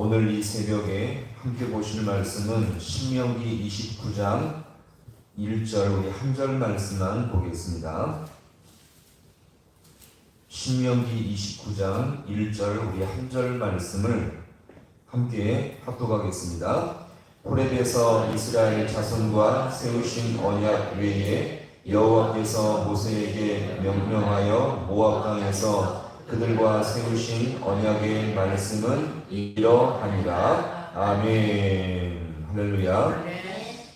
오늘 이 새벽에 함께 보실 말씀은 신명기 29장 1절 우리 한 절 말씀만 보겠습니다. 신명기 29장 1절 우리 한 절 말씀을 함께 합독하겠습니다. 호렙에서 이스라엘 자손과 세우신 언약 외에 여호와께서 모세에게 명령하여 모압 땅에서 그들과 세우신 언약의 말씀은 이러하니라. 아멘. 할렐루야.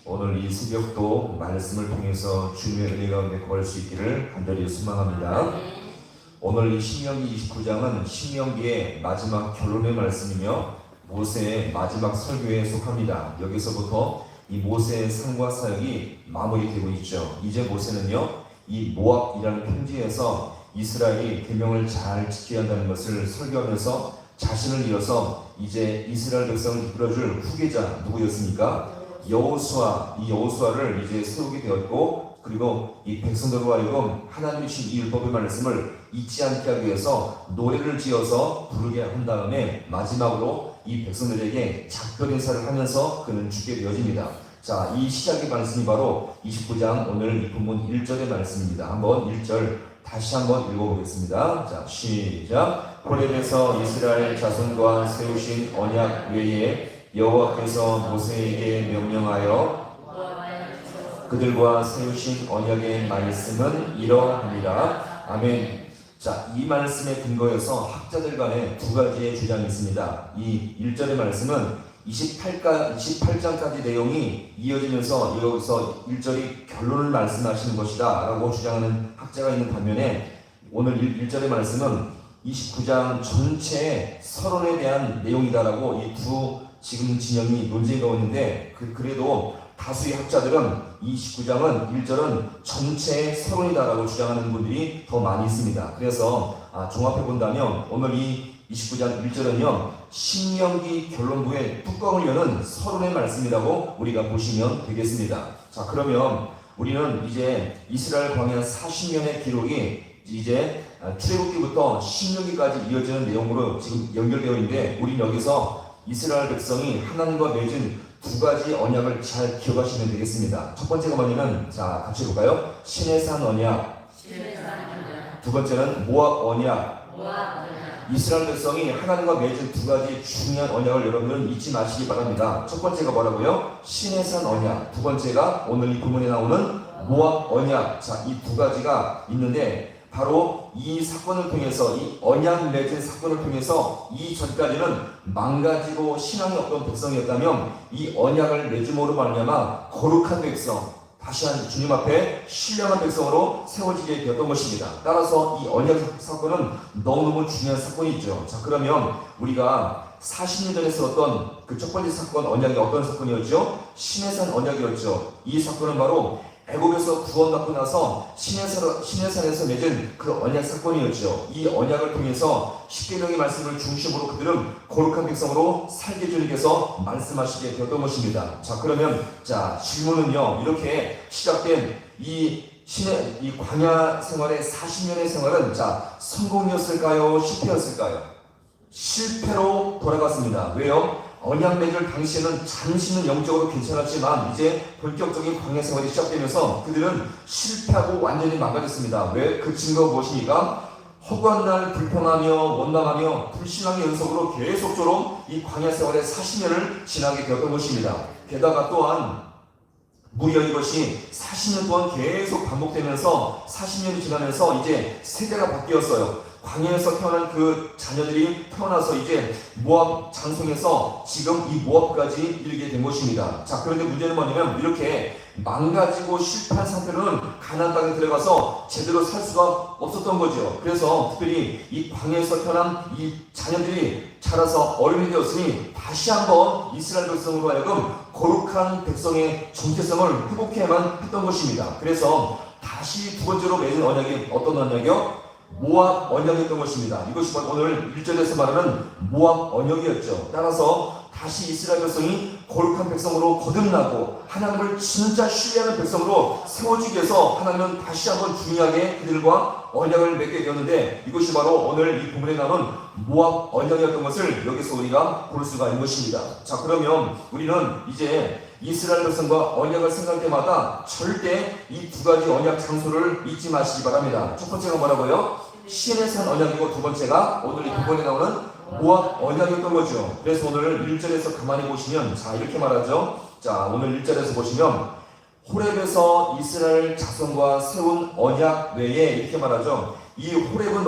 오늘 이 새벽도 말씀을 통해서 주님의 은혜 가운데 거할 수 있기를 간절히 소망합니다. 오늘 이 신명기 29장은 신명기의 마지막 결론의 말씀이며 모세의 마지막 설교에 속합니다. 여기서부터 이 모세의 삶과 사역이 마무리되고 있죠. 이제 모세는요, 이 모압이라는 평지에서 이스라엘이 계명을 잘 지켜야 한다는 것을 설교하면서 자신을 잃어서 이제 이스라엘 백성을 이끌어줄 후계자 누구였습니까? 여호수아. 이 여호수아를 이제 세우게 되었고, 그리고 이 백성들과 하여금 하나님이 주신 이 율법의 말씀을 잊지 않게 하기 위해서 노래를 지어서 부르게 한 다음에 마지막으로 이 백성들에게 작별 인사를 하면서 그는 죽게 되어집니다. 자, 이 시작의 말씀이 바로 29장 오늘 이 본문 1절의 말씀입니다. 한번 1절 다시 한번 읽어보겠습니다. 자, 시작. 호렙에서 이스라엘 자손과 세우신 언약 외에 여호와께서 모세에게 명령하여 그들과 세우신 언약의 말씀은 이러하니라. 아멘. 자, 이 말씀에 근거해서 학자들 간에 두 가지의 주장이 있습니다. 이 1절의 말씀은 28장까지 내용이 이어지면서 여기서 1절이 결론을 말씀하시는 것이다 라고 주장하는 학자가 있는 반면에 오늘 1절의 말씀은 29장 전체의 서론에 대한 내용이다 라고 이 두 지금 진영이 논쟁이 있는데 그래도 다수의 학자들은 29장은 1절은 전체의 서론이다 라고 주장하는 분들이 더 많이 있습니다. 그래서 종합해 본다면 오늘 이 29장 1절은요, 신명기 결론부의 뚜껑을 여는 서론의 말씀이라고 우리가 보시면 되겠습니다. 자, 그러면 우리는 이제 이스라엘 광야 40년의 기록이 이제 출애굽기부터 신명기까지 이어지는 내용으로 지금 연결되어 있는데, 우리는 여기서 이스라엘 백성이 하나님과 맺은 두 가지 언약을 잘 기억하시면 되겠습니다. 첫 번째가 뭐냐면, 자, 같이 볼까요? 시내산 언약. 두 번째는 모압 언약. 이스라엘 백성이 하나님과 맺은 두 가지 중요한 언약을 여러분들은 잊지 마시기 바랍니다. 첫 번째가 뭐라고요? 시내산 언약. 두 번째가 오늘 이 본문에 나오는 모압 언약. 자, 이 두 가지가 있는데 바로 이 사건을 통해서, 이 언약 맺은 사건을 통해서 이전까지는 망가지고 신앙이 없던 백성이었다면 이 언약을 맺음으로 말미암아 거룩한 백성, 다시 한 주님 앞에 신령한 백성으로 세워지게 되었던 것입니다. 따라서 이 언약 사건은 너무너무 중요한 사건이죠. 자, 그러면 우리가 40년 전에 썼던 그 첫 번째 사건 언약이 어떤 사건이었죠? 시내산 언약이었죠. 이 사건은 바로 애굽에서 구원받고 나서 시내산에서 맺은 그 언약 사건이었죠. 이 언약을 통해서 십계명의 말씀을 중심으로 그들은 거룩한 백성으로 살게 해주기 위해서 말씀하시게 되었던 것입니다. 자, 그러면 자, 질문은요, 이렇게 시작된 이 광야 생활의 40년의 생활은 자, 성공이었을까요? 실패였을까요? 실패로 돌아갔습니다. 왜요? 언약 맺을 당시에는 잠시는 영적으로 괜찮았지만 이제 본격적인 광야 생활이 시작되면서 그들은 실패하고 완전히 망가졌습니다. 왜? 그 증거가 무엇입니까? 허구한 날 불평하며 원망하며 불신앙의 연속으로 계속적으로 이 광야 생활의 40년을 지나게 되었던 것입니다. 게다가 또한 무려 이것이 40년 동안 계속 반복되면서 40년이 지나면서 이제 세대가 바뀌었어요. 광야에서 태어난 그 자녀들이 태어나서 이제 모압 장성에서 지금 이 모압까지 이르게 된 것입니다. 자, 그런데 문제는 뭐냐면 이렇게 망가지고 실패한 상태로는 가나안 땅에 들어가서 제대로 살 수가 없었던 거죠. 그래서 특별히 이 광야에서 태어난 이 자녀들이 자라서 어른이 되었으니 다시 한번 이스라엘 백성으로 하여금 거룩한 백성의 정체성을 회복해야만 했던 것입니다. 그래서 다시 두 번째로 맺은 언약이 어떤 언약이요? 모압 언약이었던 것입니다. 이것이 바로 오늘 1절에서 말하는 모압 언약이었죠. 따라서 다시 이스라엘 백성이 거룩한 백성으로 거듭나고 하나님을 진짜 신뢰하는 백성으로 세워지기 위해서 하나님은 다시 한번 중요하게 그들과 언약을 맺게 되었는데, 이것이 바로 오늘 이 부분에 나오는 모압 언약이었던 것을 여기서 우리가 볼 수가 있는 것입니다. 자, 그러면 우리는 이제 이스라엘 백성과 언약을 생각할 때마다 절대 이 두 가지 언약 장소를 잊지 마시기 바랍니다. 첫 번째가 뭐라고요? 시내산 언약이고, 두 번째가 오늘 이 부분에 나오는 모압 언약이었던 거죠. 그래서 오늘 1절에서 가만히 보시면, 자, 이렇게 말하죠. 자, 오늘 1절에서 보시면 호렙에서 이스라엘 자손과 세운 언약 외에, 이렇게 말하죠. 이 호렙은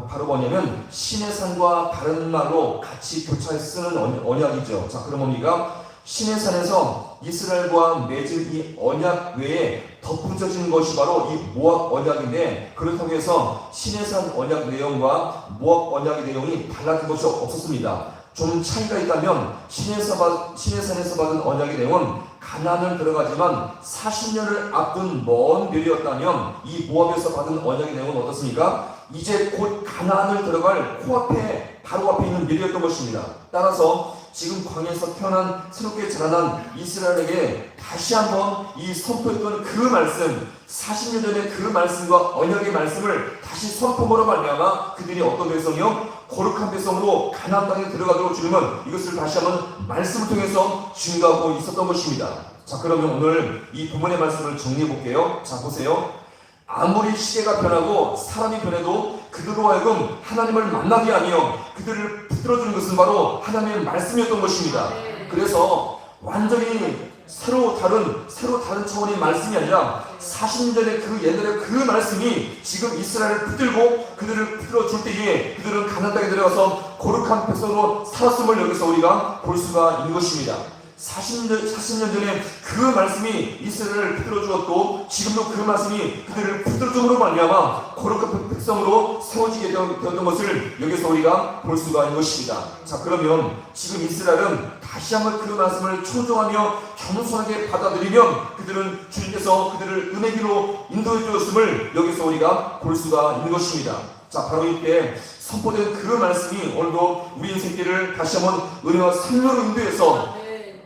바로 뭐냐면 시내산과 다른 말로 같이 교차해 쓰는 언약이죠. 자, 그럼 우리가 시내산에서 이스라엘과 맺은 이 언약 외에 덧붙여진 것이 바로 이 모압 언약인데, 그렇다고 해서 시내산 언약 내용과 모압 언약의 내용이 달라진 것이 없었습니다. 좀 차이가 있다면 시내산에서 받은 언약의 내용은 가나안을 들어가지만 40년을 앞둔 먼 멸이었다면, 이 모압에서 받은 언약의 내용은 어떻습니까? 이제 곧 가나안을 들어갈 코앞에, 바로 앞에 있는 멸이었던 것입니다. 따라서 지금 광야에서 태어난 새롭게 자라난 이스라엘에게 다시 한번 이 선포했던 그 말씀, 40년 전의 그 말씀과 언약의 말씀을 다시 선포함으로 말미암아 그들이 어떤 백성이요? 거룩한 백성으로 가나안 땅에 들어가도록 주님은 이것을 다시 한번 말씀을 통해서 증거하고 있었던 것입니다. 자, 그러면 오늘 이 부문의 말씀을 정리해 볼게요. 자, 보세요. 아무리 시대가 변하고 사람이 변해도 그들로 하여금 하나님을 만나게 하며 그들을 붙들어주는 것은 바로 하나님의 말씀이었던 것입니다. 그래서 완전히 새로 다른 차원의 말씀이 아니라 40년 전에 그 옛날의 그 말씀이 지금 이스라엘을 붙들고 그들을 붙들어줄 때에 그들은 가나안 땅에 들어가서 거룩한 백성으로 살았음을 여기서 우리가 볼 수가 있는 것입니다. 40년 전에 그 말씀이 이스라엘을 붙들어 주었고, 지금도 그 말씀이 그들을 붙들어 줌으로 말미암아 거룩한 백성으로 세워지게 되었던 것을 여기서 우리가 볼 수가 있는 것입니다. 자, 그러면 지금 이스라엘은 다시 한번 그 말씀을 청종하며 겸손하게 받아들이면 그들은 주님께서 그들을 은혜 길로 인도해 주었음을 여기서 우리가 볼 수가 있는 것입니다. 자, 바로 이때 선포된 그 말씀이 오늘도 우리 인생길을 다시 한번 은혜와 생명으로 인도해서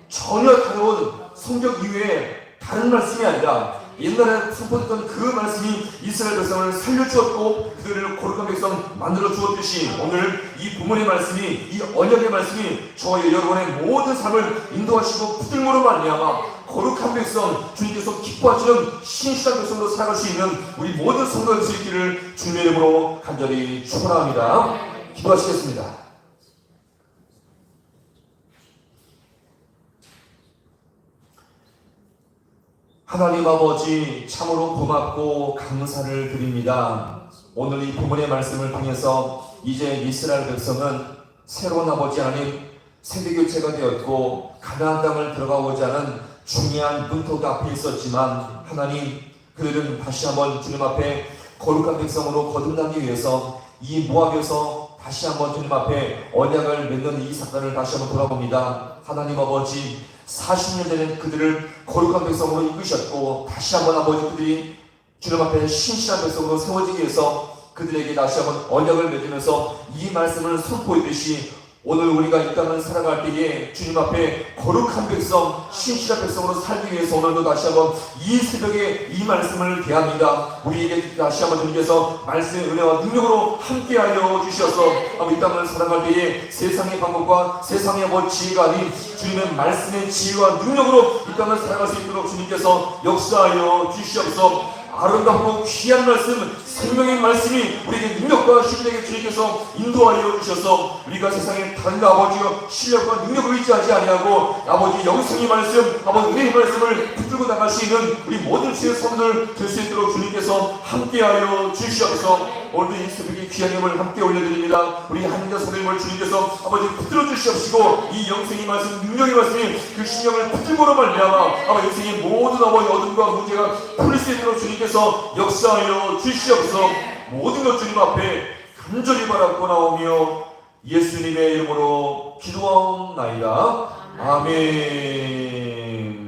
전혀 다른 성경 이외에 다른 말씀이 아니라 옛날에 선포했던 그 말씀이 이스라엘 백성을 살려주었고 그들을 거룩한 백성 만들어 주었듯이, 오늘 이 부문의 말씀이, 이 언약의 말씀이 저와 여러분의 모든 삶을 인도하시고 붙들므로 말미암아 거룩한 백성, 주님께서 기뻐하시는 신실한 백성으로 살아갈 수 있는 우리 모든 성도가 될 수 있기를 주님의 이름으로 간절히 축원합니다. 기도하시겠습니다. 하나님 아버지, 참으로 고맙고 감사를 드립니다. 오늘 이 본문의 말씀을 통해서 이제 이스라엘 백성은 새로운 아버지 하나님 세대교체가 되었고 가나안 땅을 들어가고자 하는 중요한 문턱 앞에 있었지만, 하나님 그들은 다시 한번 주님 앞에 거룩한 백성으로 거듭나기 위해서 이 모압에서 다시 한번 주님 앞에 언약을 맺는 이 사건을 다시 한번 돌아봅니다. 하나님 아버지, 40년 전에 그들을 거룩한 백성으로 이끄셨고 다시 한번 아버지 그들이 주님 앞에 신실한 백성으로 세워지기 위해서 그들에게 다시 한번 언약을 맺으면서 이 말씀을 선포했듯이, 오늘 우리가 이 땅을 살아갈 때에 주님 앞에 거룩한 백성, 신실한 백성으로 살기 위해서 오늘도 다시 한번 이 새벽에 이 말씀을 대합니다. 우리에게 다시 한번 주님께서 말씀의 은혜와 능력으로 함께하여 주셔서 이 땅을 살아갈 때에 세상의 방법과 세상의 지혜가 아닌 주님의 말씀의 지혜와 능력으로 이 땅을 살아갈 수 있도록 주님께서 역사하여 주시옵소서. 아름답고 귀한 말씀, 생명의 말씀이 우리에게 능력과 신뢰에게 주님께서 인도하여 주셔서 우리가 세상에 다른 아버지와 신뢰과 능력을 의지하지 아니하고 아버지 영생의 말씀, 아버지 은혜의 말씀을 붙들고 나갈 수 있는 우리 모든 주의 성도들 될 수 있도록 주님께서 함께하여 주시옵소서. 오늘도 이 새벽에 귀한 힘을 함께 올려드립니다. 우리 한자 성도님을 주님께서 아버지 붙들어 주시옵시고 이 영생의 말씀, 능력의 말씀이 그 신령을 붙들고로 말미암아 아버지 영생의 모든 아버지 어둠과 문제가 풀릴 수 있도록 주님께서 역사하여 주시옵소서. 모든 것 주님 앞에 간절히 바라고 나오며 예수님의 이름으로 기도하옵나이다. 아멘.